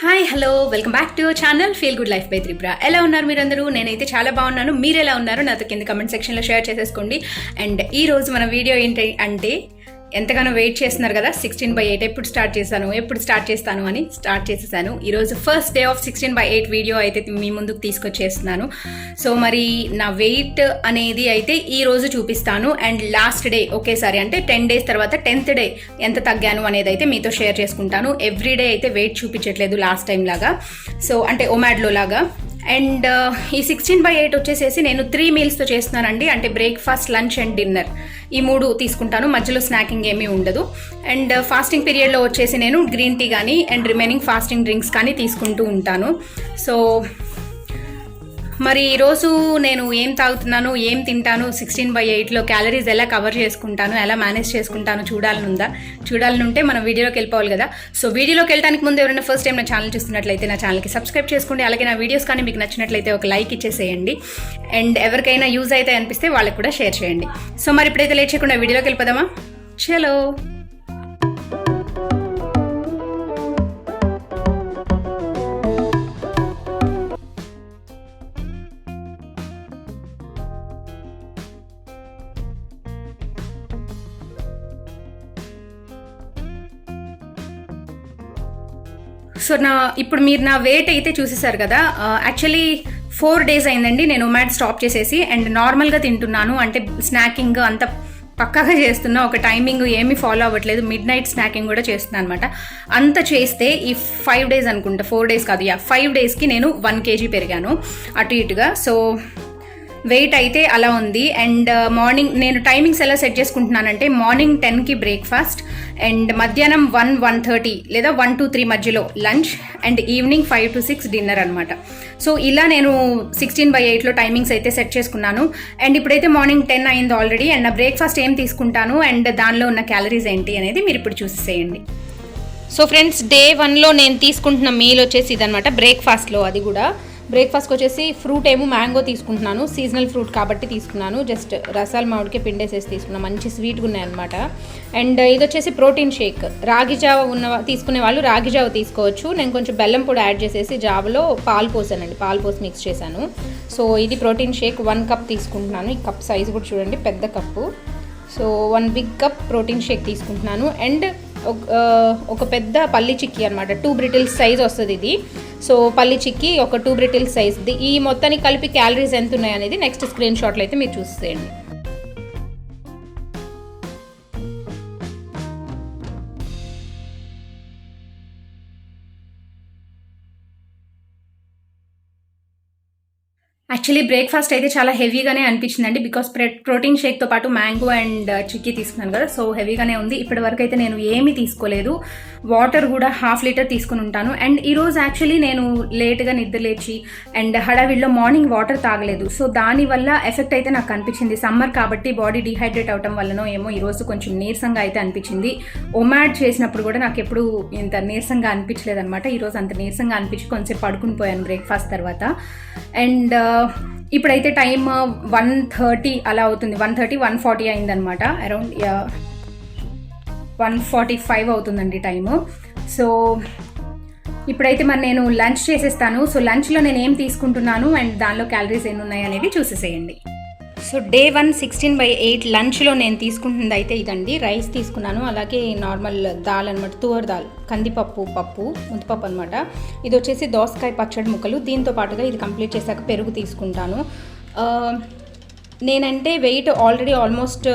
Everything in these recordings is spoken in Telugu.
Hi hello welcome back to our channel feel good life by Tripura. ఎలా ఉన్నారు మీరందరూ? నేనైతే చాలా బాగున్నాను. మీరు ఎలా ఉన్నారు నాతో కింద కమెంట్ సెక్షన్లో షేర్ చేసేసుకోండి. అండ్ ఈ రోజు మన వీడియో ఏంటి అంటే, ఎంతగానో వెయిట్ చేస్తున్నారు కదా 16/8 ఎప్పుడు స్టార్ట్ చేస్తాను అని స్టార్ట్ చేసేసాను. ఈరోజు ఫస్ట్ డే ఆఫ్ 16/8 వీడియో అయితే మీ ముందుకు తీసుకొచ్చేస్తున్నాను. సో మరి నా వెయిట్ అనేది అయితే ఈ రోజు చూపిస్తాను. అండ్ లాస్ట్ డే ఒకేసారి అంటే 10 days తర్వాత 10th డే ఎంత తగ్గాను అనేది అయితే మీతో షేర్ చేసుకుంటాను. ఎవ్రీడే అయితే వెయిట్ చూపించట్లేదు లాస్ట్ టైం లాగా, సో అంటే ఒమాడ్లో లాగా. అండ్ ఈ 16/8 వచ్చేసేసి నేను 3 mealsతో చేస్తున్నానండి. అంటే బ్రేక్ఫాస్ట్, లంచ్ అండ్ డిన్నర్ ఈ 3 తీసుకుంటాను. మధ్యలో స్నాకింగ్ ఏమీ ఉండదు. అండ్ ఫాస్టింగ్ పీరియడ్లో వచ్చేసి నేను గ్రీన్ టీ కానీ అండ్ రిమైనింగ్ ఫాస్టింగ్ డ్రింక్స్ కానీ తీసుకుంటూ ఉంటాను. సో మరి ఈరోజు నేను ఏం తాగుతున్నాను, ఏం తింటాను, 16/8లో క్యాలరీస్ ఎలా కవర్ చేసుకుంటాను, ఎలా మేనేజ్ చేసుకుంటాను చూడాలనుంటే మనం వీడియోలోకి వెళ్ళిపోవాలి కదా. సో వీడియోలోకి వెళ్ళడానికి ముందు ఎవరైనా ఫస్ట్ టైం నా ఛానల్ చూస్తున్నట్లయితే నా ఛానల్కి సబ్స్క్రైబ్ చేసుకోండి. అలాగే నా వీడియోస్ కానీ మీకు నచ్చినట్లయితే ఒక లైక్ ఇచ్చేసేయండి. అండ్ ఎవరికైనా యూజ్ అయితే అనిపిస్తే వాళ్ళకి కూడా షేర్ చేయండి. సో మరి ఇప్పుడైతే లేట్ చేయకుండా వీడియోలోకి వెళ్ళిపోదామా? చలో. సో ఇప్పుడు మీరు నా వెయిట్ అయితే చూసేసారు కదా. యాక్చువల్లీ 4 days అయిందండి నేను ఒమాడ్ స్టాప్ చేసేసి. అండ్ నార్మల్గా తింటున్నాను, అంటే స్నాకింగ్ అంత పక్కాగా చేస్తున్నా, ఒక టైమింగ్ ఏమీ ఫాలో అవ్వట్లేదు. మిడ్ నైట్ స్నాకింగ్ కూడా చేస్తున్నాను అనమాట. అంత చేస్తే ఈ 5 days అనుకుంటా, 4 days కాదు, 5 daysకి నేను 1 kg పెరిగాను అటు ఇటుగా. సో వెయిట్ అయితే అలా ఉంది. అండ్ మార్నింగ్ నేను టైమింగ్స్ ఎలా సెట్ చేసుకుంటున్నానంటే, మార్నింగ్ 10కి బ్రేక్ఫాస్ట్, అండ్ మధ్యాహ్నం 1-1:30 లేదా 1-3 మధ్యలో lunch, and evening 5 to 6 dinner అనమాట. సో ఇలా నేను 16/8లో టైమింగ్స్ అయితే సెట్ చేసుకున్నాను. అండ్ ఇప్పుడైతే మార్నింగ్ 10 అయింది ఆల్రెడీ. అండ్ నా బ్రేక్ఫాస్ట్ ఏం తీసుకుంటాను అండ్ దానిలో ఉన్న క్యాలరీస్ ఏంటి అనేది మీరు ఇప్పుడు చూసేయండి. సో ఫ్రెండ్స్, డే 1లో నేను తీసుకుంటున్న మీల్ వచ్చేసి ఇదనమాట. బ్రేక్ఫాస్ట్లో అది కూడా బ్రేక్ఫాస్ట్కి వచ్చేసి ఫ్రూట్ ఏమో మ్యాంగో తీసుకుంటున్నాను, సీజనల్ ఫ్రూట్ కాబట్టి తీసుకున్నాను. జస్ట్ రసాలు మామిడికే పిండేసేసి తీసుకున్నాను, మంచి స్వీట్గా ఉన్నాయి అనమాట. అండ్ ఇది వచ్చేసి ప్రోటీన్ షేక్. రాగి జావ తీసుకునే వాళ్ళు రాగి జావ తీసుకోవచ్చు. నేను కొంచెం బెల్లం పొడి యాడ్ చేసేసి జావలో పాలు పోసానండి, పాలు పోసి మిక్స్ చేశాను. సో ఇది ప్రోటీన్ షేక్ 1 cup తీసుకుంటున్నాను. ఈ కప్ సైజ్ కూడా చూడండి, పెద్ద cup. So 1 big cup protein shake తీసుకుంటున్నాను. అండ్ ఒక పెద్ద పల్లి చిక్కీ అనమాట, 2 brittles సైజ్ వస్తుంది ఇది. సో పల్లి చిక్కీ ఒక 2 brittles సైజ్. ఈ మొత్తానికి కలిపి క్యాలరీస్ ఎంత ఉన్నాయి అనేది నెక్స్ట్ స్క్రీన్ షాట్లో అయితే మీరు చూసేయండి. యాక్చువల్లీ బ్రేక్ఫాస్ట్ అయితే చాలా హెవీగానే అనిపించిందండి, బికాస్ ప్రోటీన్ షేక్తో పాటు మ్యాంగో అండ్ చిక్కీ తీసుకున్నాను కదా. సో హెవీగానే ఉంది. ఇప్పటి వరకు అయితే నేను ఏమీ తీసుకోలేదు. వాటర్ కూడా 1/2 liter తీసుకుని ఉంటాను. అండ్ ఈరోజు యాక్చువల్లీ నేను లేట్గా నిద్ర లేచి అండ్ హడావిడిలో మార్నింగ్ వాటర్ తాగలేదు. సో దానివల్ల ఎఫెక్ట్ అయితే నాకు అనిపించింది. సమ్మర్ కాబట్టి బాడీ డిహైడ్రేట్ అవడం వల్లనో ఏమో ఈరోజు కొంచెం నీరసంగా అయితే అనిపించింది. ఒమాడ్ చేసినప్పుడు కూడా నాకు ఎప్పుడు ఇంత నీరసంగా అనిపించలేదు అనమాట. ఈరోజు అంత నీరసంగా అనిపించి కొంచెం పడుకుని పోయాను బ్రేక్ఫాస్ట్ తర్వాత. అండ్ ఇప్పుడైతే టైం 1:30 అలా అవుతుంది. 1:40 అయిందనమాట. అరౌండ్ 1:45 అవుతుందండి టైము. సో ఇప్పుడైతే మరి నేను లంచ్ చేసేస్తాను. సో లంచ్లో నేను ఏం తీసుకుంటున్నాను అండ్ దానిలో క్యాలరీస్ ఎన్ని ఉన్నాయి అనేది చూసేసేయండి. సో డే 1 16/8 లంచ్లో నేను తీసుకుంటుంది అయితే ఇదండి. రైస్ తీసుకున్నాను, అలాగే నార్మల్ దాల్ అనమాట, తువర్ దాల్, కందిపప్పు ముద్దపప్పు అనమాట. ఇది వచ్చేసి దోసకాయ పచ్చడి ముక్కలు. దీంతో పాటుగా ఇది కంప్లీట్ చేశాక పెరుగు తీసుకుంటాను. నేనంటే weight already almost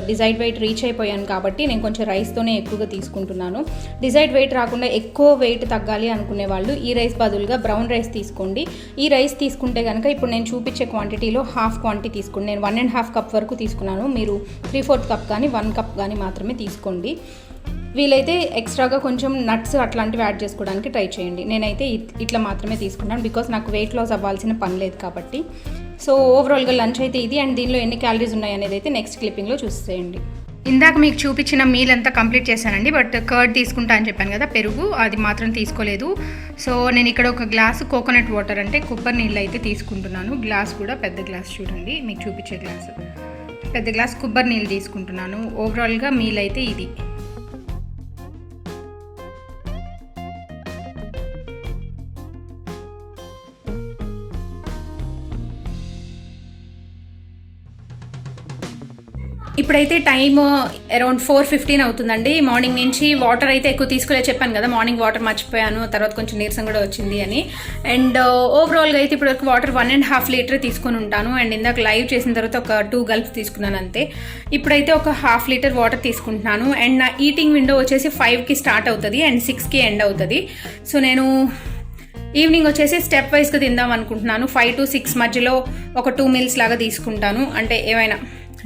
decide weight reach అయిపోయాను కాబట్టి నేను కొంచెం రైస్తోనే ఎక్కువగా తీసుకుంటున్నాను. డిజైడ్ వెయిట్ రాకుండా ఎక్కువ వెయిట్ తగ్గాలి అనుకునే వాళ్ళు ఈ రైస్ బదులుగా బ్రౌన్ రైస్ తీసుకోండి. ఈ రైస్ తీసుకుంటే కనుక ఇప్పుడు నేను చూపించే క్వాంటిటీలో హాఫ్ క్వాంటిటీ తీసుకోండి. నేను 1.5 cup వరకు తీసుకున్నాను. మీరు 3/4 cup కానీ 1 cup కానీ మాత్రమే తీసుకోండి. వీలైతే ఎక్స్ట్రాగా కొంచెం నట్స్ అట్లాంటివి యాడ్ చేసుకోవడానికి ట్రై చేయండి. నేనైతే ఇట్లా మాత్రమే తీసుకున్నాను, బికాస్ నాకు వెయిట్ లాస్ అవ్వాల్సిన పని లేదు కాబట్టి. సో ఓవరాల్గా లంచ్ అయితే ఇది. అండ్ దీనిలో ఎన్ని క్యాలరీస్ ఉన్నాయి అనేది అయితే నెక్స్ట్ క్లిప్పింగ్లో చూసేయండి. ఇందాక మీకు చూపించిన మీల్ అంతా కంప్లీట్ చేశానండి. బట్ కర్డ్ తీసుకుంటా అని చెప్పాను కదా, పెరుగు అది మాత్రం తీసుకోలేదు. సో నేను ఇక్కడ ఒక గ్లాసు కోకోనట్ వాటర్ అంటే కొబ్బరి నీళ్ళు అయితే తీసుకుంటున్నాను. గ్లాస్ కూడా పెద్ద గ్లాస్ చూడండి, మీకు చూపించే గ్లాసు పెద్ద గ్లాస్ కొబ్బరి నీళ్ళు తీసుకుంటున్నాను. ఓవరాల్గా మీల్ అయితే ఇది. ఇప్పుడైతే టైమ్ అరౌండ్ 4:15 అవుతుందండి. మార్నింగ్ నుంచి వాటర్ అయితే ఎక్కువ తీసుకోలేదు, చెప్పాను కదా మార్నింగ్ వాటర్ మర్చిపోయాను, తర్వాత కొంచెం నీరసం కూడా వచ్చింది అని. అండ్ ఓవరాల్గా అయితే ఇప్పటివరకు వాటర్ 1.5 లీటర్ తీసుకొని ఉంటాను. అండ్ ఇందాక లైవ్ చేసిన తర్వాత ఒక 2 గల్ప్స్ తీసుకున్నాను అంతే. ఇప్పుడైతే ఒక 1/2 లీటర్ వాటర్ తీసుకుంటున్నాను. అండ్ నా ఈటింగ్ విండో వచ్చేసి 5కి స్టార్ట్ అవుతుంది అండ్ 6కి ఎండ్ అవుతుంది. సో నేను ఈవినింగ్ వచ్చేసి స్టెప్ వైజ్గా తిందాం అనుకుంటున్నాను. 5 to 6 మధ్యలో ఒక 2 మీల్స్ లాగా తీసుకుంటాను, అంటే ఏమైనా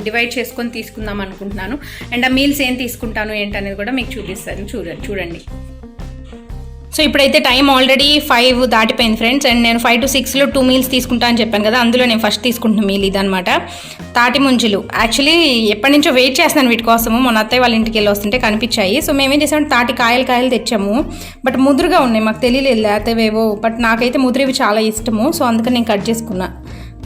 డివైడ్ చేసుకొని తీసుకుందాం అనుకుంటున్నాను. అండ్ ఆ మీల్స్ ఏం తీసుకుంటాను ఏంటనేది కూడా మీకు చూపిస్తాను, చూడండి. సో ఇప్పుడైతే టైం ఆల్రెడీ 5 దాటిపోయింది ఫ్రెండ్స్. అండ్ నేను 5 to 6లో 2 మీల్స్ తీసుకుంటా అని చెప్పాను కదా, అందులో నేను ఫస్ట్ తీసుకుంటున్న మీల్ ఇదనమాట, తాటి ముంజలు. యాక్చువల్లీ ఎప్పటి నుంచో వెయిట్ చేస్తున్నాను వీటి కోసము. మన అత్తయ్య వాళ్ళ ఇంటికి వెళ్ళి వస్తుంటే కనిపించాయి. సో మేమేం చేసామంటే తాటి కాయలు తెచ్చాము. బట్ ముదురుగా ఉన్నాయి, మాకు తెలియలేదు లేతవేవో. బట్ నాకైతే ముదురువి చాలా ఇష్టము. సో అందుకని నేను కట్ చేసుకున్నా.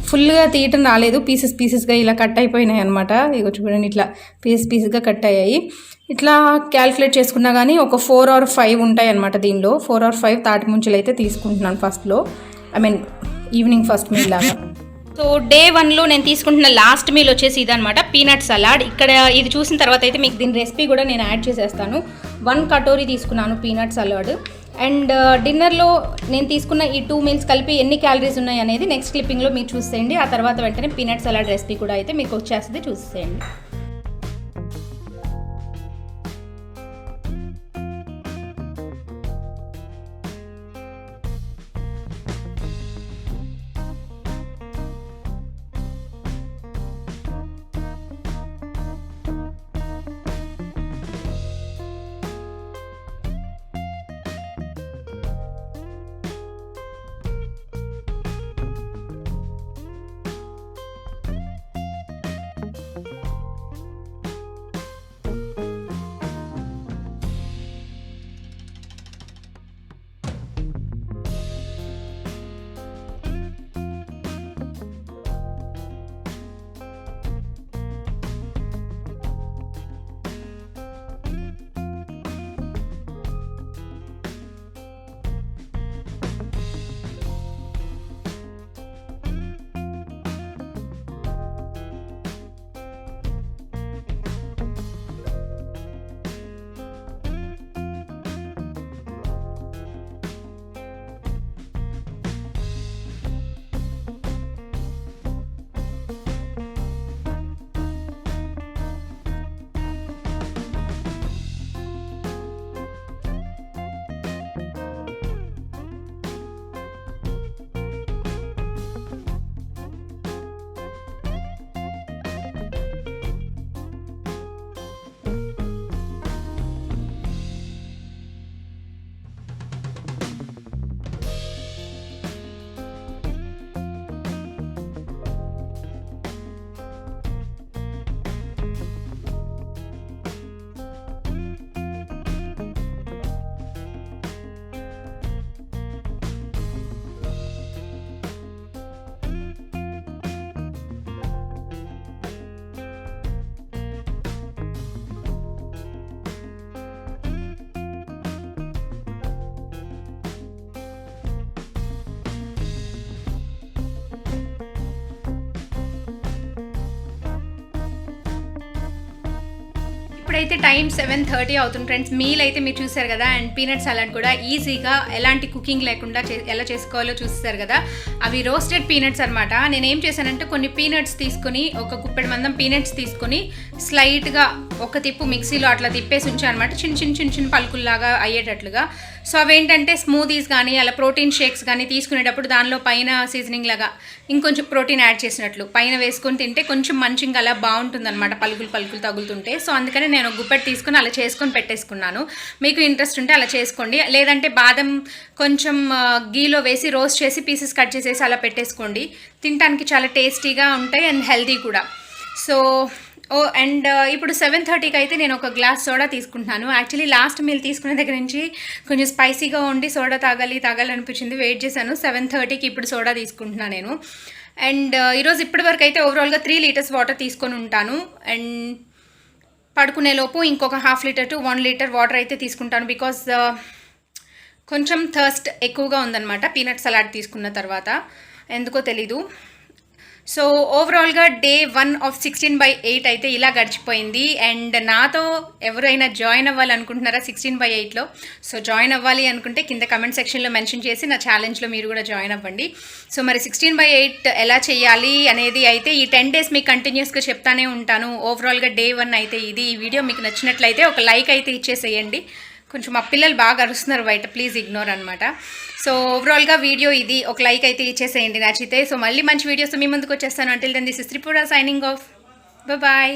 ఫుల్గా తీయటం రాలేదు, పీసెస్గా ఇలా కట్ అయిపోయినాయి అనమాట. ఇక చూడండి, ఇట్లా పీసెస్గా కట్ అయ్యాయి. ఇట్లా క్యాల్కులేట్ చేసుకున్నా కానీ ఒక 4 or 5 ఉంటాయి అనమాట దీనిలో. 4 or 5 తాటి ముంచులు అయితే తీసుకుంటున్నాను ఫస్ట్లో, ఈవినింగ్ ఫస్ట్ మీల్ లాగా. సో డే 1లో నేను తీసుకుంటున్న లాస్ట్ మీల్ వచ్చేసి ఇదనమాట, పీనట్ సలాడ్. ఇక్కడ ఇది చూసిన తర్వాత అయితే మీకు దీని రెసిపీ కూడా నేను యాడ్ చేసేస్తాను. 1 కటోరీ తీసుకున్నాను పీనట్ సలాడ్. అండ్ డిన్నర్లో నేను తీసుకున్న ఈ 2 మీల్స్ కలిపి ఎన్ని క్యాలరీస్ ఉన్నాయి అనేది నెక్స్ట్ క్లిప్పింగ్లో మీరు చూసేయండి. ఆ తర్వాత వెంటనే పీనట్ సలాడ్ రెసిపీ కూడా అయితే మీకు వచ్చేస్తుంది, చూసేయండి. ఇప్పుడైతే టైం 7:30 అవుతుంది ఫ్రెండ్స్. మీల్ అయితే మీరు చూసారు కదా. అండ్ పీనట్ సలాడ్ కూడా ఈజీగా ఎలాంటి కుకింగ్ లేకుండా ఎలా చేసుకోవాలో చూస్తారు కదా. అవి రోస్టెడ్ పీనట్స్ అనమాట. నేను ఏం చేశానంటే కొన్ని పీనట్స్ తీసుకొని, ఒక గుప్పెడు మందం పీనట్స్ తీసుకొని స్లైట్గా ఒక తిప్పు మిక్సీలో అట్లా తిప్పేసి ఉంచాను అనమాట, చిన్న పలుకుల్లాగా అయ్యేటట్లుగా. సో అవేంటంటే స్మూదీస్ కానీ అలా ప్రోటీన్ షేక్స్ కానీ తీసుకునేటప్పుడు దానిలో పైన సీజనింగ్ లాగా ఇంకొంచెం ప్రోటీన్ యాడ్ చేసినట్లు పైన వేసుకొని తింటే కొంచెం మంచిగా అలా బాగుంటుంది అనమాట, పలుకులు తగులుతుంటే. సో అందుకని నేను గుప్పెట్ తీసుకుని అలా చేసుకొని పెట్టేసుకున్నాను. మీకు ఇంట్రెస్ట్ ఉంటే అలా చేసుకోండి, లేదంటే బాదం కొంచెం గీలో వేసి రోస్ట్ చేసి పీసెస్ కట్ చేసేసి అలా పెట్టేసుకోండి. తినడానికి చాలా టేస్టీగా ఉంటాయి అండ్ హెల్తీ కూడా. సో అండ్ ఇప్పుడు 7:30కి అయితే నేను ఒక గ్లాస్ సోడా తీసుకుంటున్నాను. యాక్చువల్లీ లాస్ట్ మీల్ తీసుకునే దగ్గర నుంచి కొంచెం స్పైసీగా ఉండి సోడా తాగాలి అనిపించింది, వెయిట్ చేశాను. 7:30కి ఇప్పుడు సోడా తీసుకుంటున్నాను నేను. అండ్ ఈరోజు ఇప్పటి వరకు అయితే ఓవరాల్గా 3 లీటర్స్ వాటర్ తీసుకొని ఉంటాను. అండ్ పడుకునేలోపు ఇంకొక 1/2 లీటర్ to 1 లీటర్ వాటర్ అయితే తీసుకుంటాను. బికాజ్ కొంచెం థర్స్ట్ ఎక్కువగా ఉందన్నమాట పీనట్ సలాడ్ తీసుకున్న తర్వాత, ఎందుకో తెలీదు. సో ఓవరాల్గా డే 1 ఆఫ్ 16/8 అయితే ఇలా గడిచిపోయింది. అండ్ నాతో ఎవరైనా జాయిన్ అవ్వాలనుకుంటున్నారా 16/8లో? సో జాయిన్ అవ్వాలి అనుకుంటే కింద కమెంట్ సెక్షన్లో మెన్షన్ చేసి నా ఛాలెంజ్లో మీరు కూడా జాయిన్ అవ్వండి. సో మరి 16/8 ఎలా చేయాలి అనేది అయితే ఈ 10 డేస్ మీకు కంటిన్యూస్గా చెప్తానే ఉంటాను. ఓవరాల్గా డే 1 అయితే ఇది. ఈ వీడియో మీకు నచ్చినట్లయితే ఒక లైక్ అయితే ఇచ్చేసేయండి. కొంచెం మా పిల్లలు బాగా అరుస్తున్నారు బయట, ప్లీజ్ ఇగ్నోర్ అనమాట. సో ఓవరాల్గా వీడియో ఇది. ఒక లైక్ అయితే ఇచ్చేసేయండి నచ్చితే. సో మళ్ళీ మంచి వీడియోస్ మీ ముందుకు వచ్చేస్తాను. Until then this is Tripura signing off. Bye.